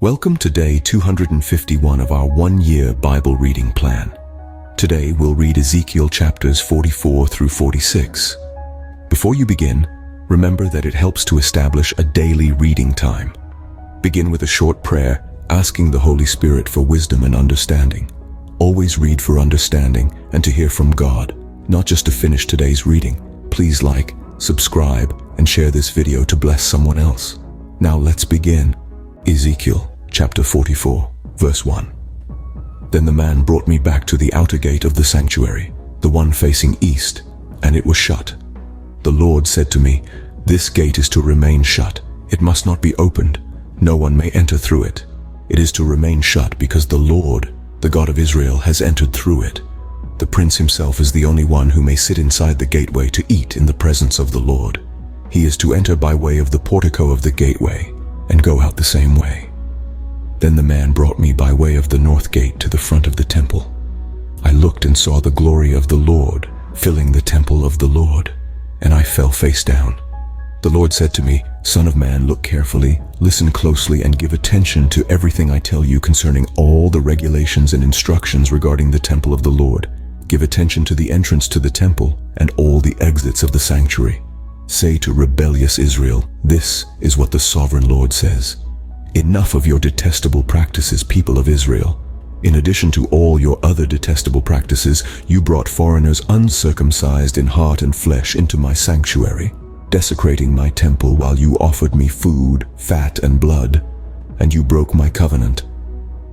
Welcome to day 251 of our one-year Bible reading plan. Today we'll read Ezekiel chapters 44 through 46. Before you begin, remember that it helps to establish a daily reading time. Begin with a short prayer, asking the Holy Spirit for wisdom and understanding. Always read for understanding and to hear from God, not just to finish today's reading. Please like, subscribe, and share this video to bless someone else. Now let's begin. Ezekiel chapter 44, verse 1. Then the man brought me back to the outer gate of the sanctuary, the one facing east, and it was shut. The Lord said to me, "This gate is to remain shut. It must not be opened. No one may enter through it. It is to remain shut because the Lord, the God of Israel, has entered through it. The prince himself is the only one who may sit inside the gateway to eat in the presence of the Lord. He is to enter by way of the portico of the gateway and go out the same way." Then the man brought me by way of the north gate to the front of the temple. I looked and saw the glory of the Lord filling the temple of the Lord, and I fell face down. The Lord said to me, "Son of man, look carefully, listen closely, and give attention to everything I tell you concerning all the regulations and instructions regarding the temple of the Lord. Give attention to the entrance to the temple and all the exits of the sanctuary. Say to rebellious Israel, this is what the sovereign Lord says. Enough of your detestable practices, people of Israel. In addition to all your other detestable practices, you brought foreigners uncircumcised in heart and flesh into my sanctuary, desecrating my temple while you offered me food, fat, and blood, and you broke my covenant.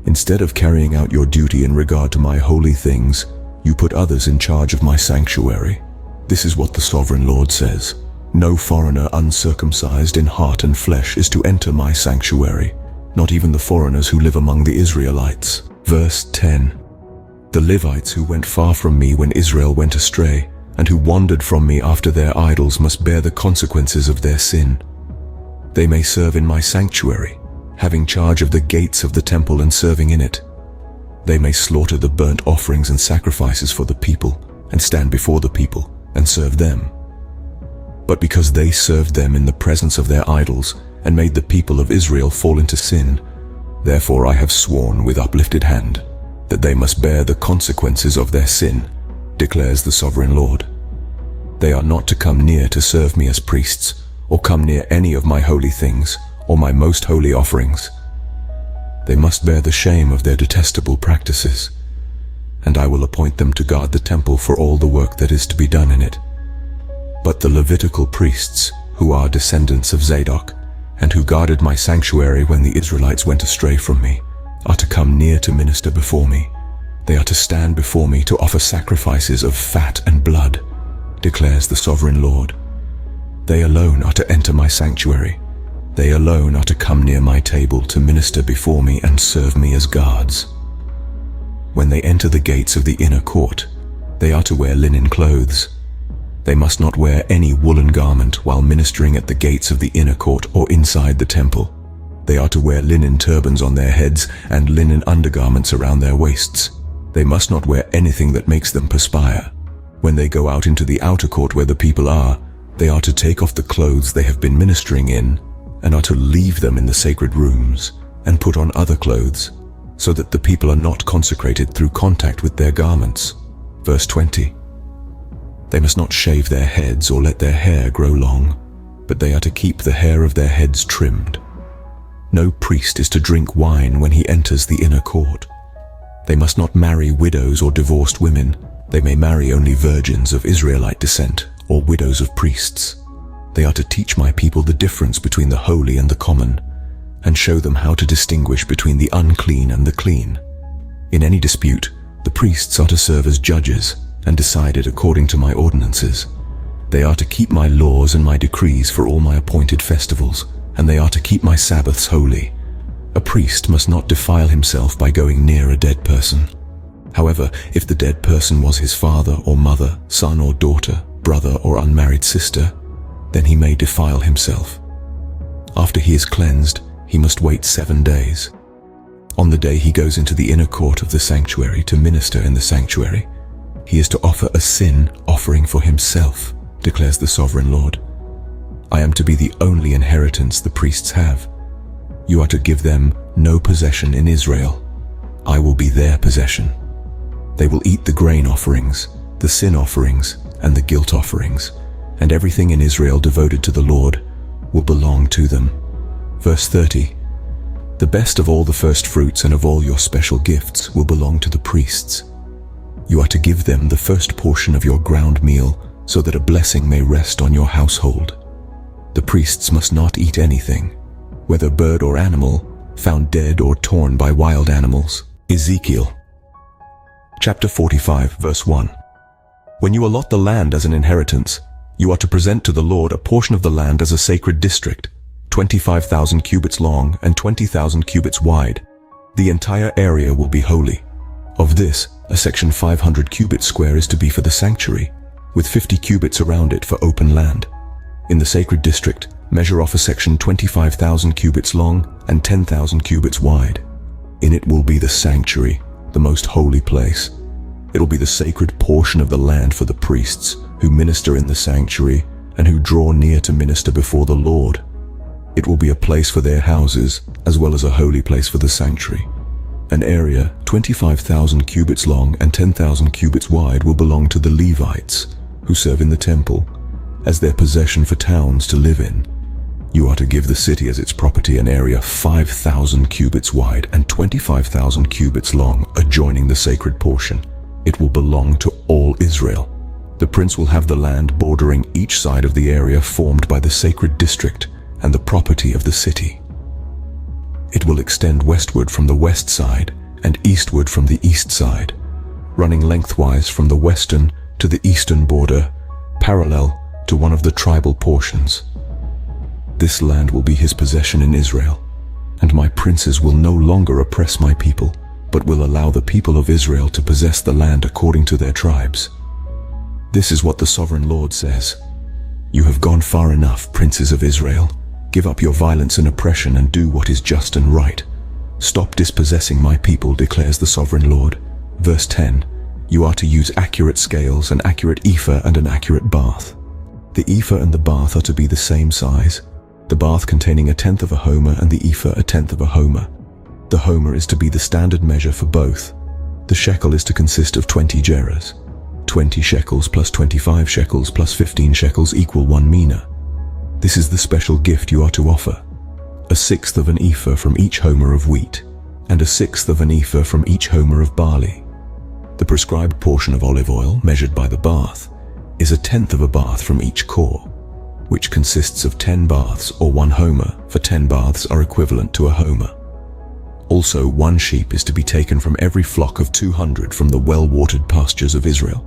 Instead of carrying out your duty in regard to my holy things, you put others in charge of my sanctuary. This is what the sovereign Lord says. No foreigner uncircumcised in heart and flesh is to enter my sanctuary, not even the foreigners who live among the Israelites." Verse 10. The Levites who went far from me when Israel went astray, and who wandered from me after their idols, must bear the consequences of their sin. They may serve in my sanctuary, having charge of the gates of the temple and serving in it. They may slaughter the burnt offerings and sacrifices for the people, and stand before the people, and serve them. But because they served them in the presence of their idols, and made the people of Israel fall into sin, therefore I have sworn with uplifted hand that they must bear the consequences of their sin, declares the sovereign Lord. They are not to come near to serve me as priests, or come near any of my holy things, or my most holy offerings. They must bear the shame of their detestable practices, and I will appoint them to guard the temple for all the work that is to be done in it. But the Levitical priests, who are descendants of Zadok, and who guarded my sanctuary when the Israelites went astray from me, are to come near to minister before me. They are to stand before me to offer sacrifices of fat and blood, declares the sovereign Lord. They alone are to enter my sanctuary. They alone are to come near my table to minister before me and serve me as guards. When they enter the gates of the inner court, they are to wear linen clothes. They must not wear any woolen garment while ministering at the gates of the inner court or inside the temple. They are to wear linen turbans on their heads and linen undergarments around their waists. They must not wear anything that makes them perspire. When they go out into the outer court where the people are, they are to take off the clothes they have been ministering in, and are to leave them in the sacred rooms, and put on other clothes, so that the people are not consecrated through contact with their garments. Verse 20. They must not shave their heads or let their hair grow long, but they are to keep the hair of their heads trimmed. No priest is to drink wine when he enters the inner court. They must not marry widows or divorced women. They may marry only virgins of Israelite descent or widows of priests. They are to teach my people the difference between the holy and the common, and show them how to distinguish between the unclean and the clean. In any dispute, the priests are to serve as judges and decided according to my ordinances. They are to keep my laws and my decrees for all my appointed festivals, and they are to keep my Sabbaths holy. A priest must not defile himself by going near a dead person. However, if the dead person was his father or mother, son or daughter, brother or unmarried sister, then he may defile himself. After he is cleansed, he must wait 7 days. On the day he goes into the inner court of the sanctuary to minister in the sanctuary, he is to offer a sin offering for himself, declares the sovereign Lord. I am to be the only inheritance the priests have. You are to give them no possession in Israel. I will be their possession. They will eat the grain offerings, the sin offerings, and the guilt offerings, and everything in Israel devoted to the Lord will belong to them. Verse 30. The best of all the first fruits and of all your special gifts will belong to the priests. You are to give them the first portion of your ground meal, so that a blessing may rest on your household. The priests must not eat anything, whether bird or animal, found dead or torn by wild animals. Ezekiel chapter 45, verse 1. When you allot the land as an inheritance, you are to present to the Lord a portion of the land as a sacred district, 25,000 cubits long and 20,000 cubits wide. The entire area will be holy. Of this, a section 500 cubits square is to be for the sanctuary, with 50 cubits around it for open land. In the sacred district, measure off a section 25,000 cubits long and 10,000 cubits wide. In it will be the sanctuary, the most holy place. It will be the sacred portion of the land for the priests who minister in the sanctuary and who draw near to minister before the Lord. It will be a place for their houses as well as a holy place for the sanctuary. An area 25,000 cubits long and 10,000 cubits wide will belong to the Levites who serve in the temple as their possession for towns to live in. You are to give the city as its property an area 5,000 cubits wide and 25,000 cubits long adjoining the sacred portion. It will belong to all Israel. The prince will have the land bordering each side of the area formed by the sacred district and the property of the city. It will extend westward from the west side and eastward from the east side, running lengthwise from the western to the eastern border, parallel to one of the tribal portions. This land will be his possession in Israel, and my princes will no longer oppress my people, but will allow the people of Israel to possess the land according to their tribes. This is what the sovereign Lord says. You have gone far enough, princes of Israel. Give up your violence and oppression and do what is just and right. Stop dispossessing my people, declares the sovereign Lord. Verse 10. You are to use accurate scales, an accurate ephah and an accurate bath. The ephah and the bath are to be the same size, the bath containing 1/10 of a homer and the ephah 1/10 of a homer. The homer is to be the standard measure for both. The shekel is to consist of 20 gerahs. 20 shekels plus 25 shekels plus 15 shekels equal 1 mina. This is the special gift you are to offer: 1/6 of an ephah from each homer of wheat, and 1/6 of an ephah from each homer of barley. The prescribed portion of olive oil, measured by the bath, is 1/10 of a bath from each core, which consists of 10 baths or 1 homer, for 10 baths are equivalent to a homer. Also, 1 sheep is to be taken from every flock of 200 from the well-watered pastures of Israel.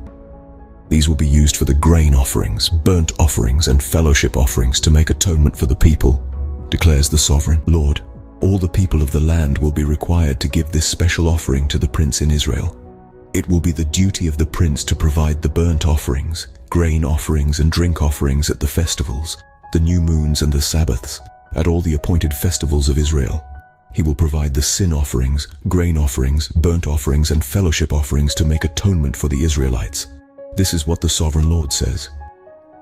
These will be used for the grain offerings, burnt offerings, and fellowship offerings to make atonement for the people, declares the sovereign Lord. All the people of the land will be required to give this special offering to the prince in Israel. It will be the duty of the prince to provide the burnt offerings, grain offerings, and drink offerings at the festivals, the new moons and the Sabbaths, at all the appointed festivals of Israel. He will provide the sin offerings, grain offerings, burnt offerings, and fellowship offerings to make atonement for the Israelites. This is what the sovereign Lord says.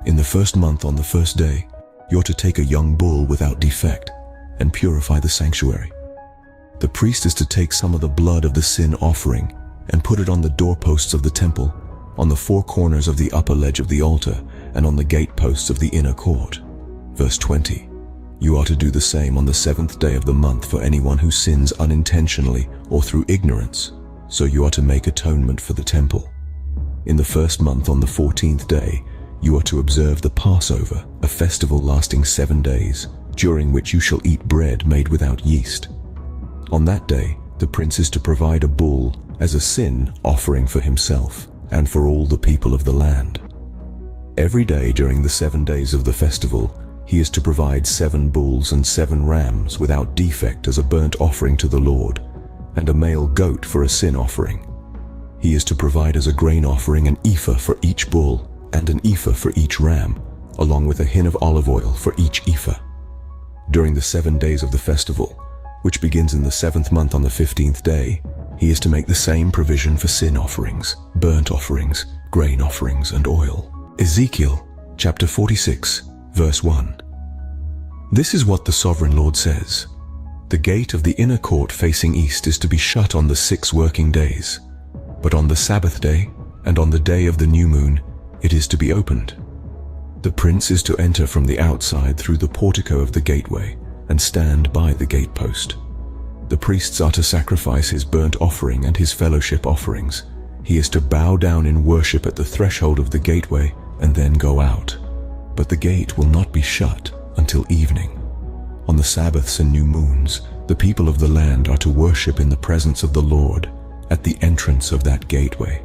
In the first month on the first day, you're to take a young bull without defect and purify the sanctuary. The priest is to take some of the blood of the sin offering and put it on the doorposts of the temple, on the 4 corners of the upper ledge of the altar, and on the gateposts of the inner court. Verse 20. You are to do the same on the 7th day of the month for anyone who sins unintentionally or through ignorance, so you are to make atonement for the temple. In the first month on the 14th day, you are to observe the Passover, a festival lasting 7 days, during which you shall eat bread made without yeast. On that day, the prince is to provide a bull as a sin offering for himself and for all the people of the land. Every day during the 7 days of the festival, he is to provide 7 bulls and 7 rams without defect as a burnt offering to the Lord, and a male goat for a sin offering. He is to provide as a grain offering an ephah for each bull and an ephah for each ram, along with a hin of olive oil for each ephah. During the 7 days of the festival, which begins in the 7th month on the 15th day, he is to make the same provision for sin offerings, burnt offerings, grain offerings, and oil. Ezekiel chapter 46, verse 1. This is what the sovereign Lord says. The gate of the inner court facing east is to be shut on the 6 working days, but on the Sabbath day and on the day of the new moon it is to be opened. The prince is to enter from the outside through the portico of the gateway and stand by the gatepost. The priests are to sacrifice his burnt offering and his fellowship offerings. He is to bow down in worship at the threshold of the gateway and then go out. But the gate will not be shut until evening. On the Sabbaths and new moons, the people of the land are to worship in the presence of the Lord at the entrance of that gateway.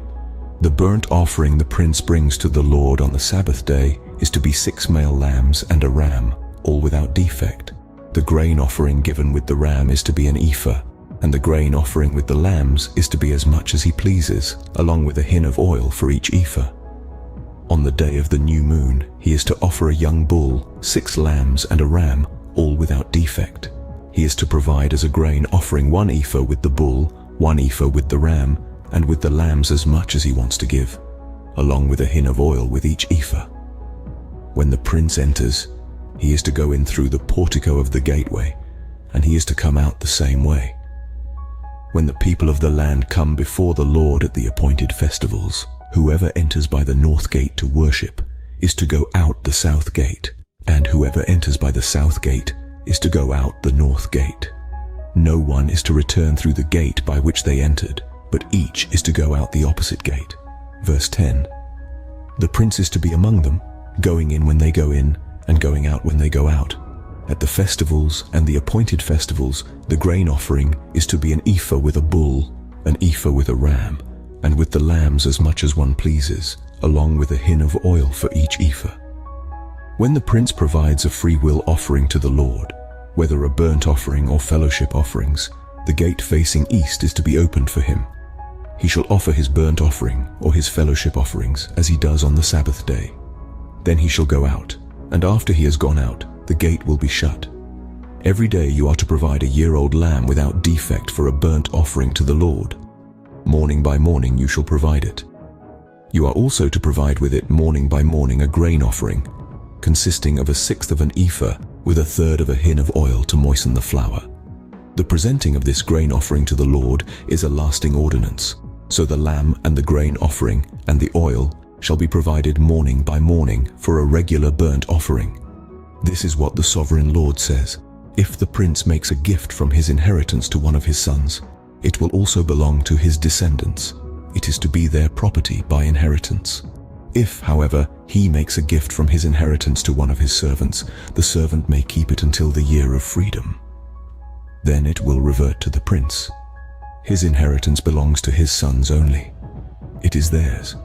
The burnt offering the prince brings to the Lord on the Sabbath day is to be 6 male lambs and a ram, all without defect. The grain offering given with the ram is to be an ephah, and the grain offering with the lambs is to be as much as he pleases, along with a hin of oil for each ephah. On the day of the new moon, he is to offer a young bull, 6 lambs and a ram, all without defect. He is to provide as a grain offering 1 ephah with the bull, 1 ephah with the ram, and with the lambs as much as he wants to give, along with a hin of oil with each ephah. When the prince enters, he is to go in through the portico of the gateway, and he is to come out the same way. When the people of the land come before the Lord at the appointed festivals, whoever enters by the north gate to worship is to go out the south gate, and whoever enters by the south gate is to go out the north gate. No one is to return through the gate by which they entered, but each is to go out the opposite gate. Verse 10. The prince is to be among them, going in when they go in, and going out when they go out. At the festivals and the appointed festivals, the grain offering is to be an ephah with a bull, an ephah with a ram, and with the lambs as much as one pleases, along with a hin of oil for each ephah. When the prince provides a free will offering to the Lord, whether a burnt offering or fellowship offerings, the gate facing east is to be opened for him. He shall offer his burnt offering or his fellowship offerings as he does on the Sabbath day. Then he shall go out, and after he has gone out, the gate will be shut. Every day you are to provide a year-old lamb without defect for a burnt offering to the Lord. Morning by morning you shall provide it. You are also to provide with it morning by morning a grain offering, consisting of 1/6 of an ephah with 1/3 of a hin of oil to moisten the flour. The presenting of this grain offering to the Lord is a lasting ordinance, so the lamb and the grain offering and the oil shall be provided morning by morning for a regular burnt offering. This is what the sovereign Lord says: if the prince makes a gift from his inheritance to one of his sons, it will also belong to his descendants. It is to be their property by inheritance. If, however, he makes a gift from his inheritance to one of his servants, the servant may keep it until the year of freedom. Then it will revert to the prince. His inheritance belongs to his sons only. It is theirs.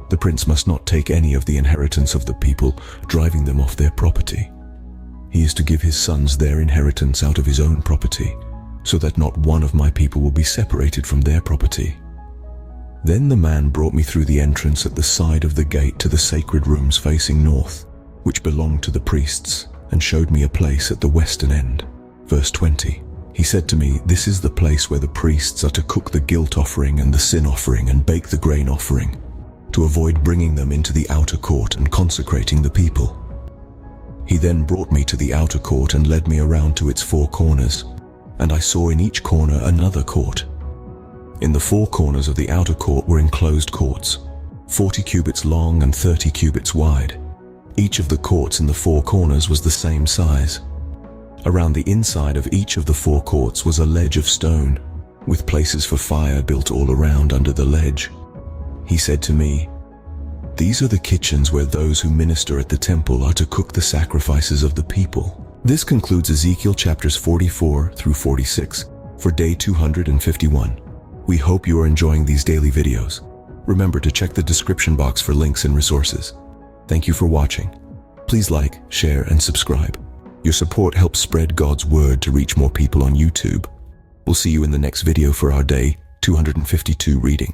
The prince must not take any of the inheritance of the people, driving them off their property. He is to give his sons their inheritance out of his own property, so that not one of my people will be separated from their property. Then the man brought me through the entrance at the side of the gate to the sacred rooms facing north, which belonged to the priests, and showed me a place at the western end. Verse 20. He said to me, "This is the place where the priests are to cook the guilt offering and the sin offering and bake the grain offering, to avoid bringing them into the outer court and consecrating the people." He then brought me to the outer court and led me around to its 4 corners, and I saw in each corner another court. In the 4 corners of the outer court were enclosed courts, 40 cubits long and 30 cubits wide. Each of the courts in the 4 corners was the same size. Around the inside of each of the 4 courts was a ledge of stone, with places for fire built all around under the ledge. He said to me, "These are the kitchens where those who minister at the temple are to cook the sacrifices of the people." This concludes Ezekiel chapters 44 through 46 for day 251. We hope you are enjoying these daily videos. Remember to check the description box for links and resources. Thank you for watching. Please like, share, and subscribe. Your support helps spread God's word to reach more people on YouTube. We'll see you in the next video for our day 252 reading.